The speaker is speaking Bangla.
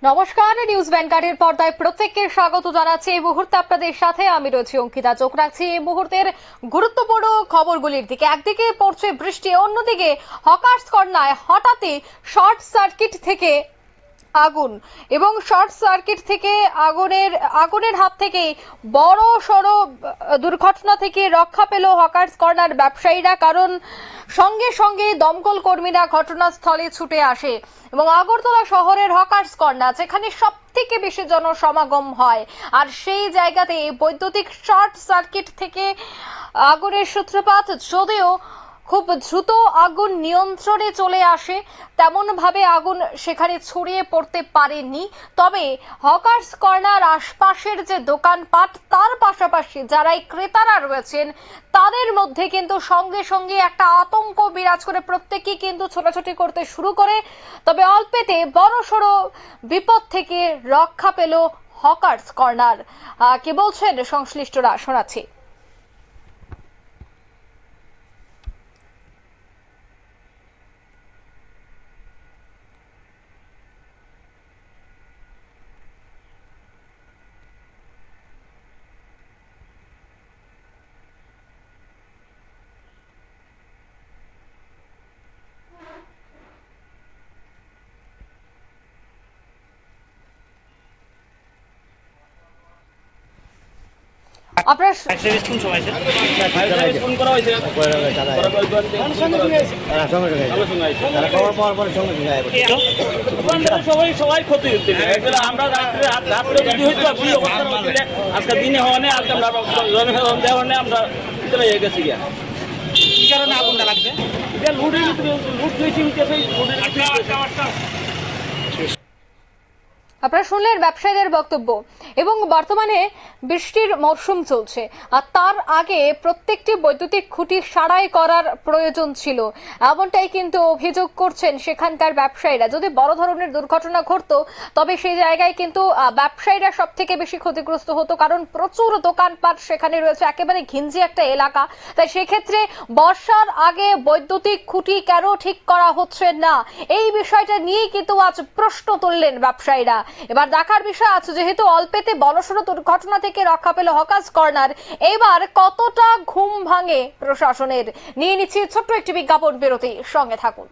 নমস্কার, নিউজ ভ্যানগার্ডের পর্দায় প্রত্যেককে স্বাগত জানাচ্ছি। এই মুহূর্তে আপনাদের সাথে আমি রয়েছি অঙ্কিতা। চোখ রাখছি এই মুহূর্তের গুরুত্বপূর্ণ খবরগুলির দিকে। একদিকে পড়ছে বৃষ্টি, অন্যদিকে হকার্স কর্নায় হঠাৎই শর্ট সার্কিট থেকে আগুন এবং শর্ট সার্কিট থেকে আগুনের হাত থেকে বড় সড় দুর্ঘটনা থেকে রক্ষা পেল হকার্স কর্নার ব্যবসায়ীরা। কারণ সঙ্গে সঙ্গে দমকল কর্মীরা ঘটনাস্থলে ছুটে আসে এবং আগরতলা শহরের হকার্স কর্নার, যেখানে সব থেকে বেশি জনসমাগম হয়, আর সেই জায়গাতে বৈদ্যুতিক শর্ট সার্কিট থেকে আগুনের সূত্রপাত। যদিও খুব দ্রুত আগুন নিয়ন্ত্রণে চলে আসে, তেমন ভাবে আগুন সেখানে ছড়িয়ে পড়তে পারেনি। তবে হকার্স কর্নার আশপাশের যে দোকানপাট, তার পাশাপাশি যারাই ক্রেতারা রয়েছেন, তাদের মধ্যে কিন্তু সঙ্গে সঙ্গে একটা আতঙ্ক বিরাজ করে। প্রত্যেকেই কিন্তু ছোটাছুটি করতে শুরু করে। তবে অল্পেতে বড়সড় বিপদ থেকে রক্ষা পেল হকার্স কর্নার। কি বলছেন সংশ্লিষ্টরা, শোনাচ্ছি। আপনার সবাই ক্ষতি হচ্ছে। আমরা আজকে দিনে হওয়া নেই, আজকে আমরা জনসাধারণ দেওয়া নেই, আমরা ভিতরে হয়ে গেছি। কি কারণে আগুনটা লাগবে? লুটের ভিতরে লুট হয়েছে। আপনারা শুনলেন ব্যবসায়ীদের বক্তব্য। এবং বর্তমানে বৃষ্টির মরশুম চলছে, আর তার আগে প্রত্যেকটি বৈদ্যুতিক খুঁটি সারাই করার প্রয়োজন ছিল, এমনটাই কিন্তু অভিযোগ করছেন সেখানকার ব্যবসায়ীরা। যদি বড় ধরনের দুর্ঘটনা ঘটতো, তবে সেই জায়গায় কিন্তু ব্যবসায়ীরা সব থেকে বেশি ক্ষতিগ্রস্ত হতো, কারণ প্রচুর দোকানপাট সেখানে রয়েছে, একেবারে ঘিঞ্জি একটা এলাকা। তাই সেক্ষেত্রে বর্ষার আগে বৈদ্যুতিক খুঁটি কেন ঠিক করা হচ্ছে না, এই বিষয়টা নিয়েই কিন্তু আজ প্রশ্ন তুললেন ব্যবসায়ীরা। এবার দেখার বিষয় আছে, যেহেতু অল্পেতে বড়সড় দুর্ঘটনা থেকে রক্ষা পেল হকার্স কর্নার, এবার কতটা ঘুম ভাঙে প্রশাসনের। নিয়ে নিচ্ছি ছোট্ট একটি বিজ্ঞাপন বিরতি, সঙ্গে থাকুন।